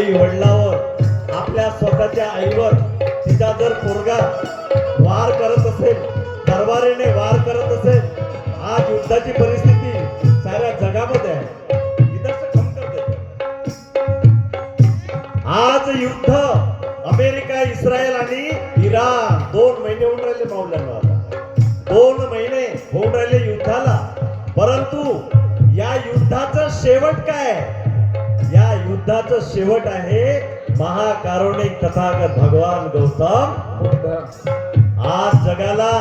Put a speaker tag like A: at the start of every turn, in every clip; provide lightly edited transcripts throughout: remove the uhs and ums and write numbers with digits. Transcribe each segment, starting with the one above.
A: आई वडिलावर आपल्या स्वतःच्या आईवर तिचा जर पोरगा वार करत असेल, दरबारीने वार करत असेल, आज युद्धाची परिस्थिती साऱ्या जगामध्ये आहे. आज युद्ध अमेरिका, इस्रायल आणि इराण 2 महिने होऊन राहिले मावळ्यांना. 2 महिने होऊन राहिले युद्धाला. परंतु या युद्धाचं शेवट काय? या युद्धाचं शेवट आहे महाकारुणिक तथागत भगवान गौतम बुद्ध. आज जगाला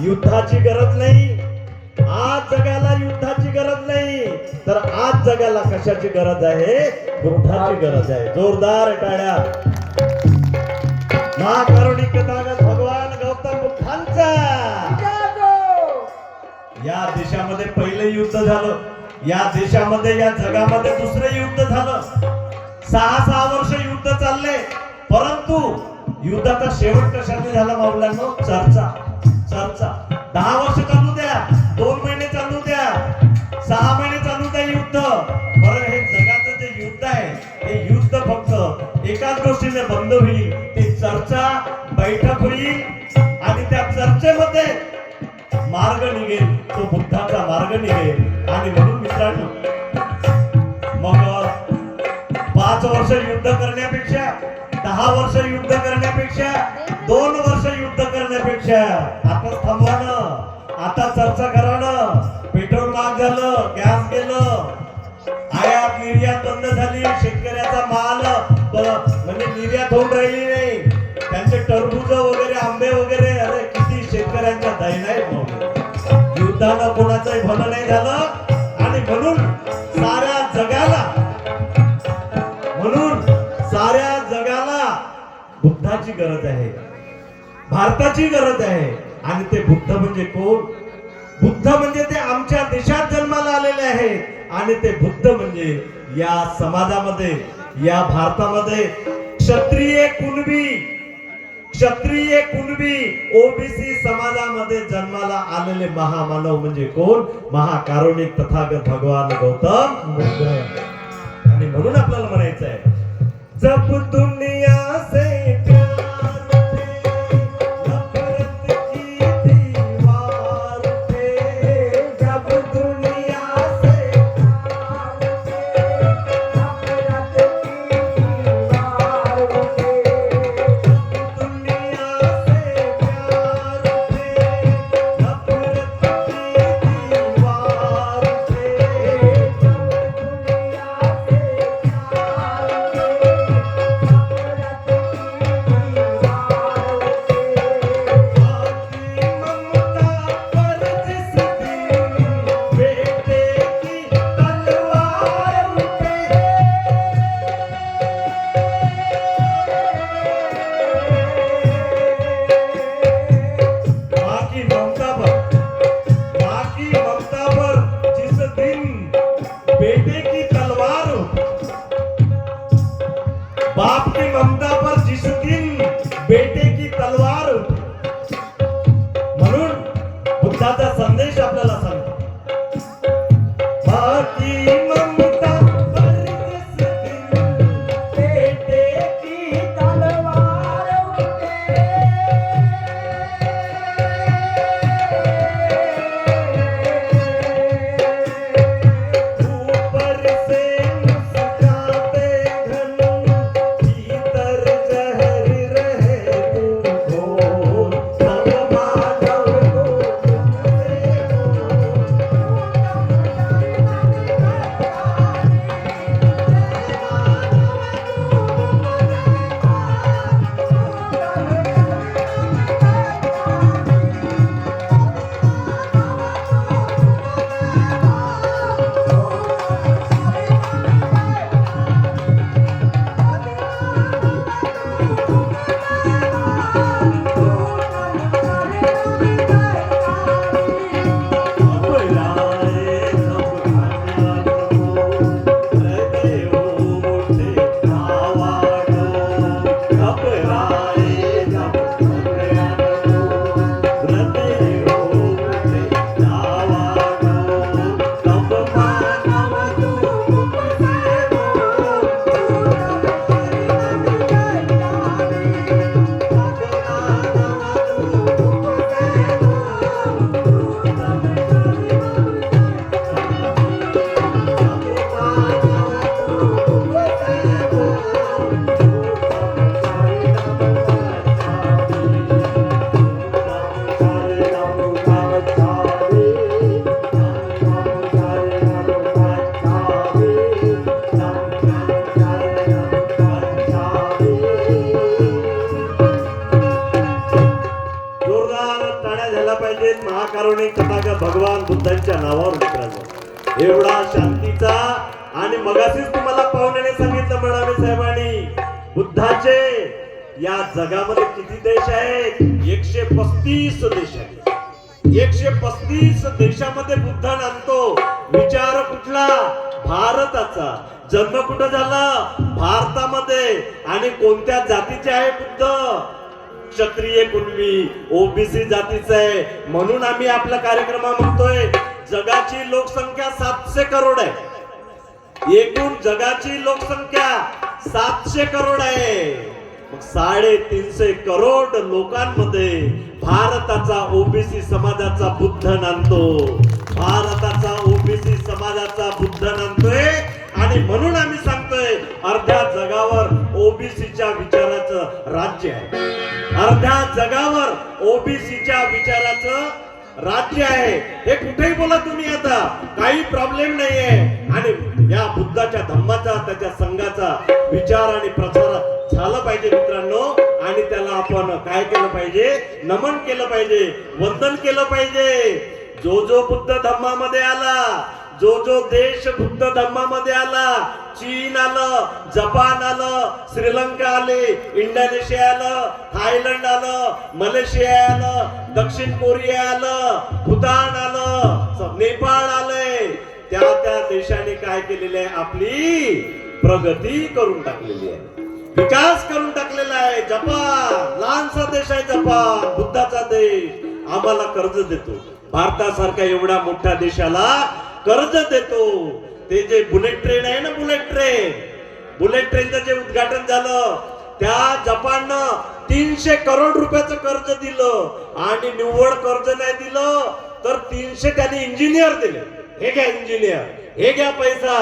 A: युद्धाची गरज नाही. आज जगाला युद्धाची गरज नाही, तर आज जगाला कशाची गरज आहे? गुरुठाची गरज आहे. जोरदार टाळ्या महाकारुणिक तथागत भगवान गौतम बुद्धांचा. या देशामध्ये पहिलं युद्ध झालं, या देशामध्ये या जगामध्ये दुसरं युद्ध झालं. 6 वर्ष युद्ध चालले, परंतु युद्धाचा शेवट कशाने झाला माऊलांनो? चर्चा. 10 वर्ष चालू द्या, 2 महिने चालू द्या, 6 महिने चालू द्या युद्ध. बरं, हे जगाचं जे युद्ध आहे, हे युद्ध फक्त एकाच गोष्टीने बंद होईल, ती चर्चा, बैठक होईल आणि त्या चर्चेमध्ये मार्ग निघेल, तो बुद्धाचा मार्ग निघेल. आणि म्हणून मित्रांनो, मग 5 वर्ष युद्ध करण्यापेक्षा, 10 वर्ष युद्ध करण्यापेक्षा, 2 वर्ष युद्ध करण्यापेक्षा आता थांबवानं, आता चर्चा करानं. पेट्रोल महाग झालं, गॅस गेलं, आयात निर्यात बंद झाली, शेतकऱ्याचा माल म्हणजे निर्यात होऊन राहिली नाही. त्यांचे टरबूज वगैरे, आंबे वगैरे, अरे किती शेतकऱ्यांच्या दैन आहेत. युद्धानं कोणाचंही भलं नाही झालं. आणि म्हणून साऱ्या जगाला बुद्धाची गरज आहे, भारताची गरज आहे. आणि ते बुद्ध म्हणजे कोण? बुद्ध म्हणजे ते आमच्या देशात जन्माला आलेले आहेत. आणि ते बुद्ध म्हणजे या समाजामध्ये, या भारतामध्ये क्षत्रिय कुणबी ओबीसी समाजामध्ये जन्माला आलेले महामानव म्हणजे कोण? महाकारुणिक तथागत भगवान गौतम बुद्ध. आणि म्हणून आपल्याला म्हणायचं आहे, जब दुनिया से बाप की ममता पर जिस दिन बेटे की तलवार. म्हणून बुद्धाचा संदेश आपल्याला सांगतो, बाकी ममता पर जिस दिन बेटे की तलवार उठे, ऊपर से मुस्कुराते घन भीतर जहर रहे तू पाहिजेत महाकारुणिक तथागत भगवान बुद्धांच्या नावावर मित्रांनो. एवढा शांतीचा आणि मगाशीच तुम्हाला पाहुण्याने सांगितलं म्हणाले साहेबांनी, बुद्धाचे या जगामध्ये किती देश आहेत? 135 देश आहेत. 135 देशामध्ये बुद्ध नांदतो. विचार कुठला? भारताचा. जन्म कुठं झाला? भारतामध्ये. आणि कोणत्या जातीचे आहे बुद्ध? क्षत्रिय कुणबी ओबीसी जातीचा आहे. म्हणून आम्ही आपल्या कार्यक्रमात म्हणतोय जगाची लोकसंख्या 700 करोड आहे. एकूण जगाची लोकसंख्या 700 करोड आहे. 350 करोड लोकांमध्ये भारताचा ओबीसी समाजाचा बुद्ध नांदतो. भारताचा ओबीसी समाजाचा बुद्ध नांदतोय. आणि म्हणून आम्ही सांगतोय अर्ध्या जगावर ओबीसीच्या विचाराचं राज्य आहे. अर्ध्या जगावर ओबीसीच्या विचाराचं राज्य आहे. हे कुठेही बोला तुम्ही, आता काही प्रॉब्लेम नाहीये. आणि या बुद्धाच्या धम्माचा त्याच्या संघाचा विचार आणि प्रचार झाला पाहिजे मित्रांनो. आणि त्याला आपण काय केलं पाहिजे? नमन केलं पाहिजे, वंदन केलं पाहिजे. जो बुद्ध धम्मामध्ये आला, जो देश बुद्ध धम्मामध्ये आला, चीन आलं, जपान आलं, श्रीलंका आले, इंडोनेशिया आलं, थायलंड आलं, मलेशिया आलं, दक्षिण कोरिया आलं, भूतान आलं, नेपाळ आलंय. त्या देशाने काय केलेले आहे? आपली प्रगती करून टाकलेली आहे, विकास करून टाकलेला आहे. जपान लहानसा देश आहे, जपान बुद्धाचा देश, आम्हाला कर्ज देतो. भारतासारख्या एवढ्या मोठ्या देशाला कर्ज देतो. ते जे बुलेट ट्रेन आहे ना, बुलेट ट्रेनचं जे उद्घाटन झालं, त्या जपाननं 300 करोड रुपयाचं कर्ज दिलं. आणि निव्वळ कर्ज नाही दिलं तर 300 त्यांनी इंजिनियर दिले. हे घ्या इंजिनियर, हे घ्या पैसा,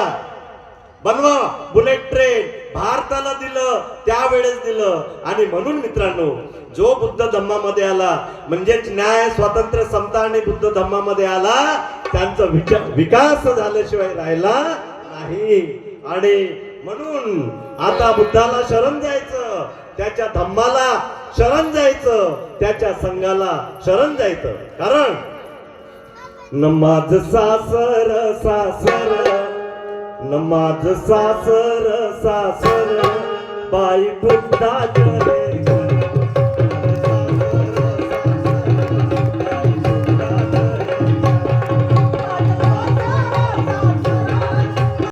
A: बनवा बुलेट ट्रेन. भारताला दिलं, त्यावेळेस दिलं. आणि म्हणून मित्रांनो, जो बुद्ध धम्मामध्ये आला म्हणजेच न्याय, स्वातंत्र्य, समता आणि बुद्ध धम्मामध्ये आला, त्यांचा विकास झाल्याशिवाय राहिला नाही. आणि म्हणून आता बुद्धाला शरण जायचं, त्याच्या धम्माला शरण जायचं, त्याच्या संघाला शरण जायचं. कारण नमाज सासर सासर, नमाज सासर सासर, बाई बुद्धा